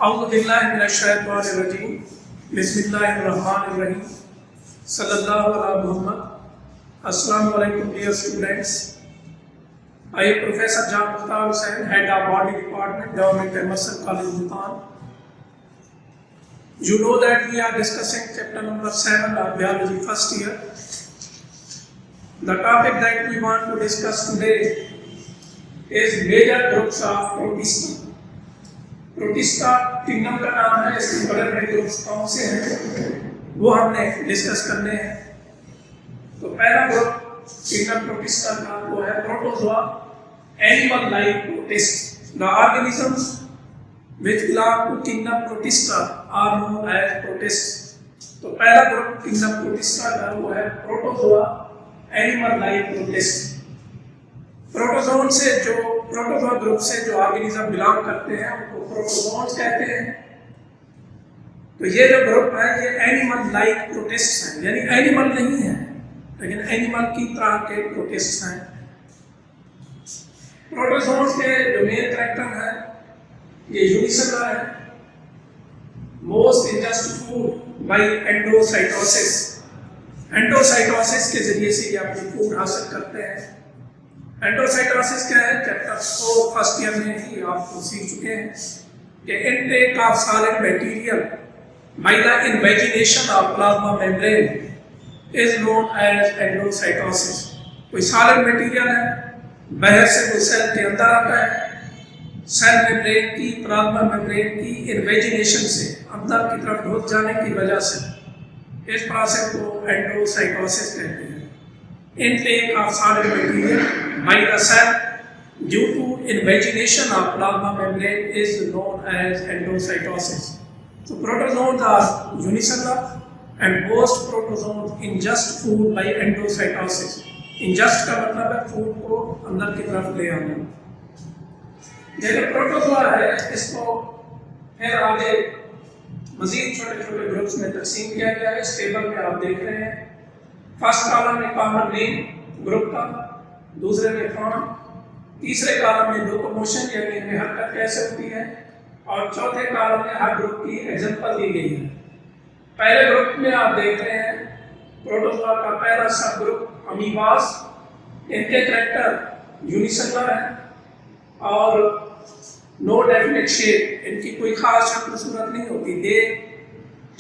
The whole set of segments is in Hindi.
औज़ुबिल्लाहिमिनश्शैतानिर्रजीम बिस्मिल्लाहिर्रहमानिर्रहीम सल्लल्लाहु अला मुहम्मद। अस्सलामु अलैकुम dear students. I am Professor John Mukhtar Hussain, Head of Body Department, Government Emerson College, Bhutan. You know that we are discussing chapter number 7 of biology first year. The topic that we want to discuss today is major groups of protista. Protista kingdom का नाम है। इसके बड़े बड़े ग्रुप्स कौन से हैं वो हमने डिस्कस करने हैं। तो पहला ग्रुप किंगडम प्रोटिस्टा का वो है protozoa, animal like protist. The organisms which belong to kingdom Protista are known as protist. तो पहला ग्रुप किंगडम प्रोटिस्टा का वो है protozoa, animal like protist. Protozoan से जो प्रोटोजोआ ग्रुप से जो ऑर्गेनिज्म बिलोंग करते हैं उनको प्रोटोजोन्स कहते हैं। तो ये जो ग्रुप है ये एनिमल लाइक प्रोटिस्ट्स हैं, यानी एनिमल नहीं है लेकिन एनिमल की तरह के प्रोटिस्ट्स हैं। प्रोटोजोन्स के जो मेन कैरेक्टर है ये यूनिसेलुलर है, most ingest food by endocytosis. Endocytosis के जरिए से ये अपनी फूड हासिल करते हैं। एंडोसाइटोसिस क्या है, चैप्टर 4 फर्स्ट ईयर में ही आपको सीख चुके हैं कि intake of solid material by the invagination of plasma membrane is known as endocytosis. कोई सॉलिड मटेरियल है, बाहर से वो सेल के अंदर आता है, सेल मेम्ब्रेन की प्लाज्मा मेम्ब्रेन की इन्वेजिनेशन से अंदर की तरफ घुस जाने की वजह से इस प्रोसेस को एंडोसाइटोसिस कहते हैं। Intake of solid material by the cell due to invagination of plasma membrane is known as endocytosis. So protozoans are unicellular and most protozoans ingest food by endocytosis. Ingest का मतलब है फूड को अंदर की तरफ ले आना। जैसे प्रोटोजोआ है इसको फिर आगे मजीद छोटे छोटे ग्रुप्स में तकसीम किया गया है। इस टेबल में आप देख रहे हैं फर्स्ट कॉलम में कॉमन नेम ग्रुप का, दूसरे में फॉर्म, तीसरे कॉलम में लोकोमोशन यानी इनमें हरकत कैसे होती है, और चौथे कॉलम में हर ग्रुप की एग्जांपल दी गई है। पहले ग्रुप में आप देख रहे हैं प्रोटोजोआ का पहला सब ग्रुप अमीबास। इनके कैरेक्टर यूनिसेलुलर है और नो डेफिनेट शेप, इनकी कोई खास शक्ल सूरत नहीं होती। They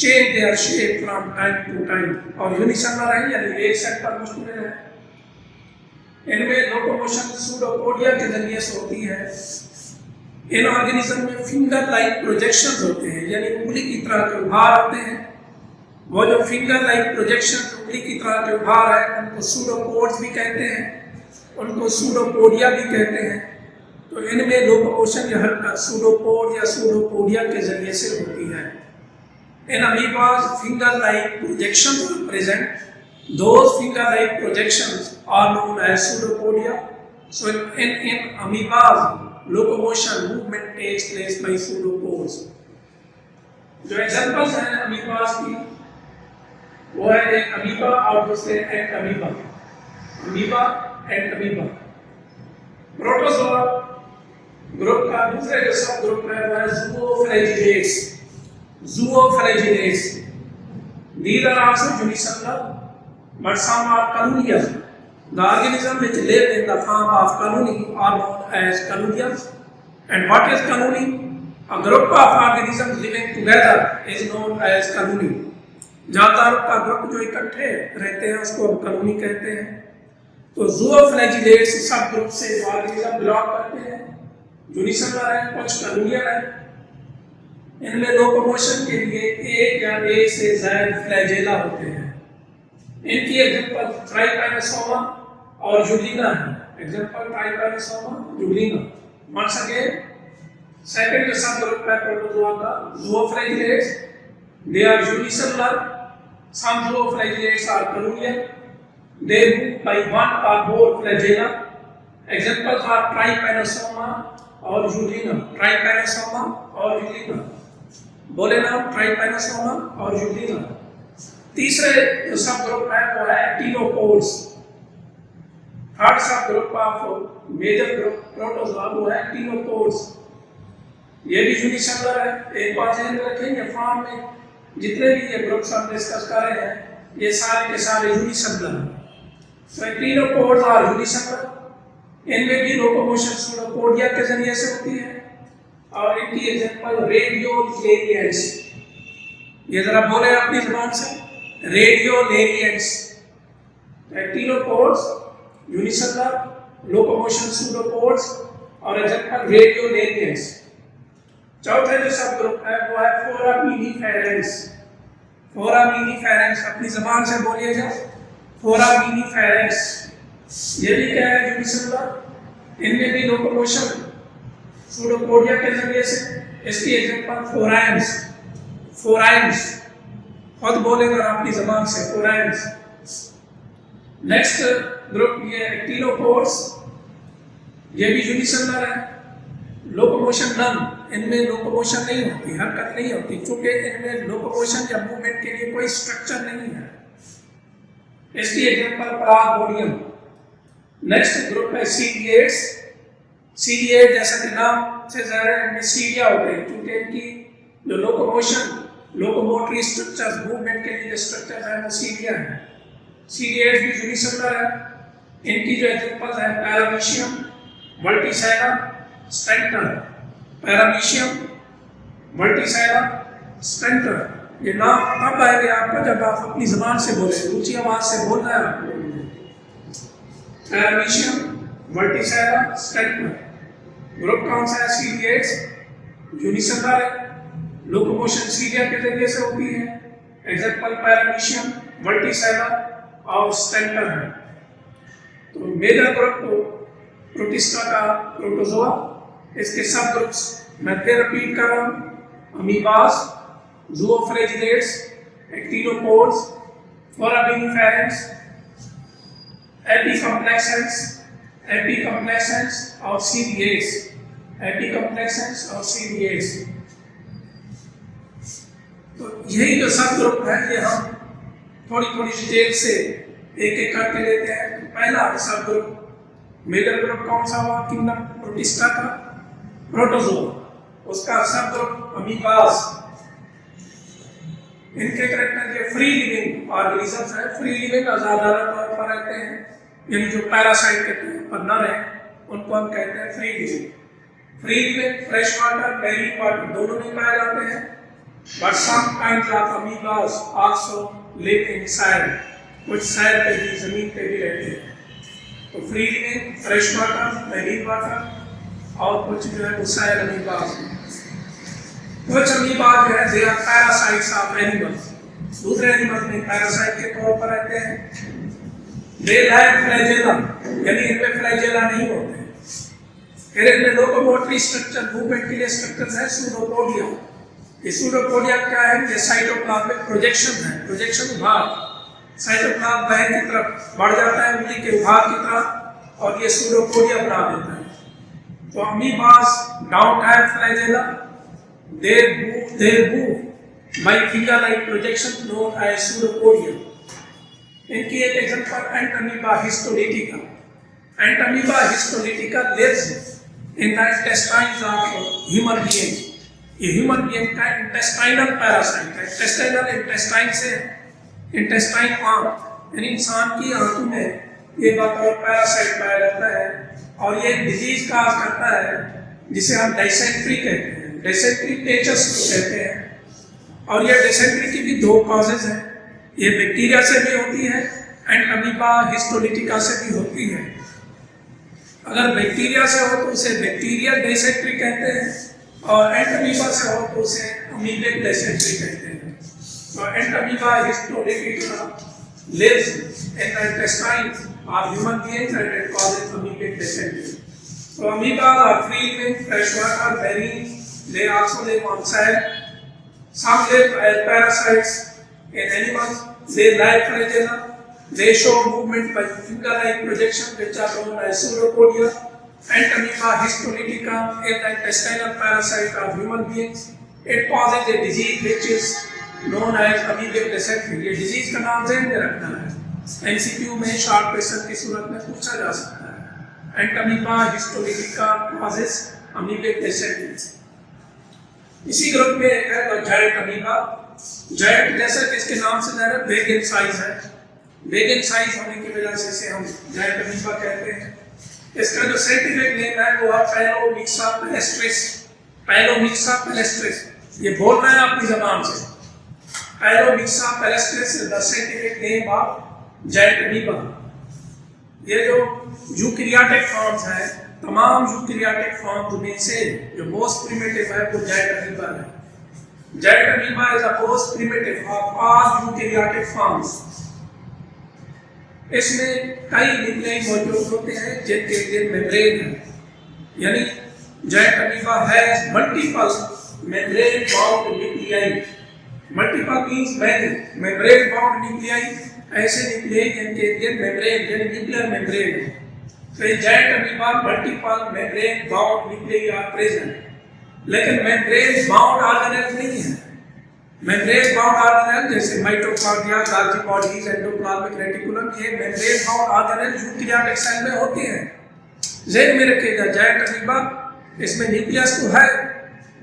change their shape from time to time और यूनिसेलुलर है यानी एक सेट पर मुश्तमिल है। इनमें लोकोमोशन सूडोपोडिया के जरिए से होती है। इन ऑर्गेनिज्म में फिंगर लाइक प्रोजेक्शंस होते हैं यानी उंगली की तरह के उभार होते हैं। वो जो फिंगर लाइक प्रोजेक्शन उंगली की तरह के उभार है उनको सूडोपोड्स भी कहते हैं, उनको सूडोपोडिया भी कहते हैं। तो इनमें लोकोमोशन या हरकत सूडोपोड या सूडोपोडिया के जरिए से होती है। In amoebas, finger-like projections are present. Those finger-like projections are known as pseudopodia. So in amoebas, locomotion movement takes place by pseudopods. जो examples हैं amoebas की वो है एक amoeba और दूसरे एक amoeba. Amoeba and amoeba. Protozoa group का दूसरे जो सब ग्रुप है वो है zoophalangidates. Zoophalangidates. These are also unicellular, but some are colonial. The organisms which live in the form of colony are known as colonials. And what is colony? A group of organisms living together is known as colony. जानदारों का ग्रुप जो इकट्ठे रहते हैं उसको हम कॉलोनी कहते हैं। तो zoophalangidates सब ग्रुप से जो ऑर्गेनिज्म बिलोंग करते हैं, यूनिसेलुलर है, कुछ कॉलोनियल है। इनमें लोकोमोशन के लिए एक या एक से ज्यादा फ्लैजेला होते हैं। इनकी एग्जांपल ट्राइपैनोसोमा और जुलिना है। एग्जांपल ट्राइपैनोसोमा, जुलिना। वंस अगेन सेकंड जो सब ग्रुप है प्रोटोजोआ का zoophalangidates, they are unicellular. Some zoophalangidates are colonial. They move by one or more flagella. Examples are trypanosoma और जुलिना। ट्राइपैनोसोमा और जुलिना बोले नाम ट्राइपैनोसोमा और यूलिना। तीसरे जो सब ग्रुप है वो है actinopods. Third sub group of major group protozoa वो है एक्टिनोपोड्स। ये भी यूनिसेलुलर है। एक बात ध्यान में रखेंगे, फॉर्म में जितने भी ये ग्रुप्स हम डिस्कस कर रहे हैं ये सारे के सारे यूनिसेलुलर हैं। तो एक्टिनोपोड्स और यूनिसेलुलर, इनमें भी लोकोमोशन सूडोपोडिया के जरिए से होती है। और इनकी एग्जांपल रेडियोलेरियंट्स, ये जरा बोले अपनी जुबान से, रेडियोलेरियंट्स। एक्टिनोपोड्स, यूनिसेलुलर, लोकोमोशन सूडोपोड्स और एग्जांपल रेडियोलेरियंट्स। चौथा जो सब ग्रुप है वो है फोरामिनीफेरेंस। फोरामिनीफेरेंस अपनी जबान से बोलिएगा, फोरामिनीफेरेंस। ये भी क्या है, यूनिसेलुलर, इनमें भी लोकोमोशन सूडोपोडिया के जरिए से। इसकी एग्जांपल फोराइम्स, फोराइम्स खुद बोलेगा अपनी जबान से, फोराइम्स। नेक्स्ट ग्रुप ये एक्टिनोपोड्स, ये भी यूनिसेलुलर है। लोकोमोशन नन, इनमें लोकोमोशन नहीं होती, हरकत नहीं होती, क्योंकि इनमें लोकोमोशन या मूवमेंट के लिए कोई स्ट्रक्चर नहीं है। इसकी एग्जांपल परागोनियम। नेक्स्ट ग्रुप है सीडिएट्स। सीडिएट जैसा कि नाम से ज़ाहिर है इनमें सीडिया होते हैं, क्योंकि इनकी जो लोकोमोशन, लोकोमोटरी स्ट्रक्चर्स, मूवमेंट के लिए जो स्ट्रक्चर है वो सीडिया है। सीडिएट्स भी यूनिसेलुलर है। इनकी जो एग्जांपल है पैरामीशियम, वर्टिसेला, स्टेंटर। पैरामीशियम, वर्टिसेला, स्टेंटर। ये नाम तब आएंगे आपको जब आप अपनी जबान से बोले, ऊंची आवाज से बोलना है आपको। पैरामीशियम, वर्टिसेला, स्टेंटर। ग्रुप कौन सा है, सीडिएट्स, यूनिसेलुलर है। लोकोमोशन सीडिया के जरिए से होती है। एग्जांपल पैरामीशियम, वर्टिसेला और स्टेंटर है। तो मेजर ग्रुप तो प्रोटिस्टा का प्रोटोजोआ, इसके सब ग्रुप्स मैं फिर रिपीट कर रहा हूँ, अमीबास, ज़ूओफ्रेजिलेट्स, एक्टिनोपोड्स, फोरामिनीफेरेंस, एपिकम्प्लेक्सेंस, एपिकम्प्लेक्सेंस और सीडिएट्स, एपिकम्प्लेक्सेंस और सीडिएट्स। तो यही जो सब ग्रुप है ये हम थोड़ी थोड़ी डिटेल से एक एक करके लेते हैं। तो पहला सब ग्रुप, मेजर ग्रुप कौन सा हुआ, किंगडम प्रोटिस्टा का, प्रोटोजोआ। उसका सब ग्रुप अमीबास। इनके कैरेक्टर ये फ्री लिविंग ऑर्गेनिजम्स है, फ्री लिविंग आजादाना तौर पर रहते हैं, यानी जो पैरासाइट के तौर पर न रहे उनको हम कहते हैं free living. Free living fresh water, marine water दोनों में पाए जाते हैं, but some kinds of amoebas also live in sand, कुछ सैंड पे भी, जमीन पे भी रहते हैं। तो free living, fresh water, marine water और कुछ जो है वो सैंड अमीबास। कुछ अमीबा जो है they are parasites of animals, दूसरे एनिमल्स में पैरासाइट के तौर पर रहते हैं। दे लैक फ्लैजेला, यानी इनमें फ्लैजेला नहीं होते। फिर इनमें लोकोमोटरी स्ट्रक्चर, मूवमेंट के लिए स्ट्रक्चर है सूडोपोडिया। ये सूडोपोडिया क्या है, ये साइटोप्लाज्मिक प्रोजेक्शन है, प्रोजेक्शन विभाग। साइटोप्लाज्म बाहर की तरफ बढ़ जाता है उंगली के विभाग की तरफ और ये सूडोपोडिया बना देता है। तो amoebas down type flagella, they move by finger-like projection known as pseudopodia. इनकी एक example Entamoeba histolytica. Entamoeba histolytica lives in the intestines of human beings. ये ह्यूमन बीइंग का इंटेस्टाइनल पैरासाइट है। इंटेस्टाइनल, इंटेस्टाइन से इंटेस्टाइन आंत, यानी इंसान की आंतों में ये पैरासाइट पाया जाता है और ये डिजीज काज करता है जिसे हम डिसेंट्री कहते हैं, डिसेंट्री पेचस कहते हैं। और ये डिसेंट्री की भी दो कॉजेज हैं, ये बैक्टीरिया से भी होती है एंड अमीबा हिस्टोलिटिका से भी होती है। अगर बैक्टीरिया से हो तो उसे बैक्टीरियल डिसेंट्री कहते हैं और एंटमीबा से हो तो उसे अमीबिक डिसेंट्री कहते हैं। तो Entamoeba histolytica lives in the intestines of human beings and it causes amoebic dysentery. So amoeba are free living freshwater marine. They also live on sand. Some live as parasites in animals. They like flagella. They show movement by finger-like projection, which are known as pseudopodia. Amoeba histolytica is the intestinal parasite of human beings. It causes a disease which is known as amoebic dysentery. ये disease का नाम ध्यान में रखना है, MCQ में शॉर्ट क्वेश्चन की सूरत में पूछा जा सकता है। Amoeba histolytica causes amoebic dysentery. इसी ग्रुप में एक है जायंट अमीबा। जायंट जैसा कि इसके नाम से ज़्यादा बिग इन साइज है, बिग इन साइज होने की वजह से इसे हम जायंट अमीबा कहते हैं। इसका जो साइंटिफिक नेम है वो है पैलोमिक्सा पैलेस्ट्रिस। पैलोमिक्सा पैलेस्ट्रिस, ये बोलना है अपनी जबान से। Pelomyxa palustris is the scientific name of giant amoeba. ये जो यूकैरियोटिक फॉर्म्स हैं, तमाम यूकैरियोटिक फॉर्म्स में से जो मोस्ट प्रिमिटिव है वो जायंट अमीबा है। Giant amoeba is the most primitive of all eukaryotic forms. इसमें कई न्यूक्लियाई मौजूद होते हैं जिनके लिए मेम्ब्रेन है, यानी giant amoeba has multiple membrane bound nuclei. Multiple means many, membrane bound nuclei ऐसे न्यूक्लियाई जिनके लिए मेम्ब्रेन यानी न्यूक्लियर मेम्ब्रेन है। तो ये giant amoeba multiple membrane bound nuclei are present, लेकिन मेम्ब्रेन बाउंड ऑर्गेनेल नहीं है। मेम्ब्रेन बाउंड ऑर्गेनेल जैसे mitochondria, Golgi bodies, endoplasmic reticulum, ये membrane bound organelle eukaryotic cell में होते हैं। ज़हन में रखिएगा, जायंट अमीबा इसमें न्यूक्लियस तो है,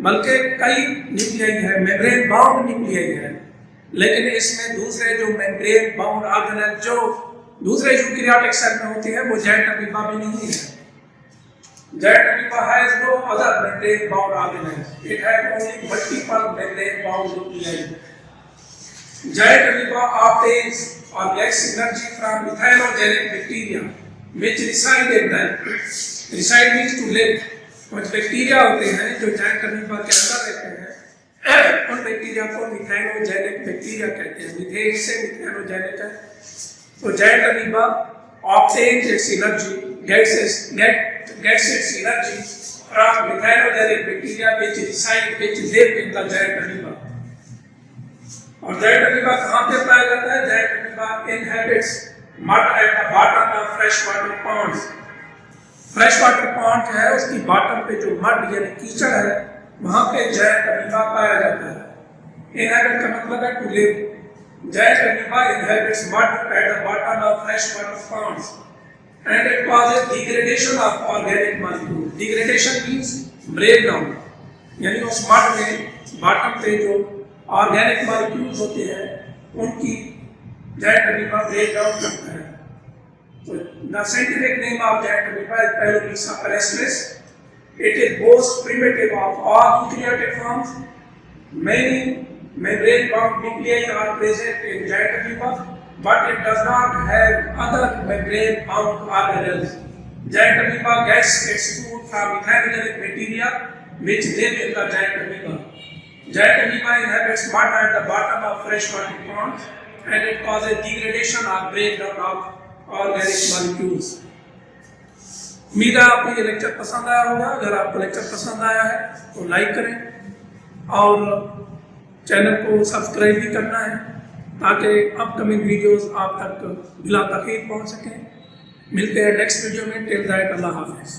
बल्कि कई न्यूक्लियाई है, मेम्ब्रेन बाउंड न्यूक्लियाई है, लेकिन इसमें दूसरे जो मेम्ब्रेन बाउंड ऑर्गेनेल जो दूसरे यूकैरियोटिक सेल में होते हैं वो जायंट अमीबा में नहीं है। Giant amoeba has no other membrane bound organelle, it has only multiple membrane bound nuclei. Giant amoeba obtains or gets energy from methanogenic bacteria which reside in them. Reside means to live. कुछ बैक्टीरिया होते हैं जो जायंट अमीबा के अंदर रहते हैं, उन बैक्टीरिया को मिथेनोजेनिक बैक्टीरिया कहते हैं। मिथेन से मिथेनोजेनिक है। तो giant amoeba obtains its energy, gets its energy from methanogenic bacteria which live in the giant amoeba. और जायंट अमीबा कहाँ पे पाया जाता है? Giant amoeba inhabits mud at the bottom of freshwater ponds. Fresh water pond है, उसकी बॉटम पे जो मड यानी कीचड़ है, वहाँ पे जायंट अमीबा पाया जाता है। इनहैबिट का मतलब है to live. Giant amoeba inhabits mud at the bottom of freshwater ponds and it causes degradation of organic molecules. Degradation means breakdown, यानी उस मड में बॉटम पे जो ऑर्गेनिक मॉलिक्यूल्स होते हैं उनकी जायंट अमीबा ब्रेकडाउन करता है। So, the scientific name of giant amoeba is पैलोमिक्सा पैलेस्ट्रिस. It is most primitive of all eukaryotic forms. Many membrane-bound nuclei are present in giant amoeba, but it does not have other membrane-bound organelles. Giant amoeba gets its food from methanogenic bacteria which live in the giant amoeba. Giant amoeba inhabits mud at the bottom of freshwater ponds, and it causes degradation or breakdown of organic molecules. उम्मीद है आपको ये लेक्चर पसंद आया होगा। अगर आपको लेक्चर पसंद आया है तो लाइक करें और चैनल को सब्सक्राइब भी करना है ताकि अपकमिंग वीडियोस आप तक बिला तखीर पहुंच सकें। मिलते हैं नेक्स्ट वीडियो में। टिल दैट अल्लाह हाफिज़।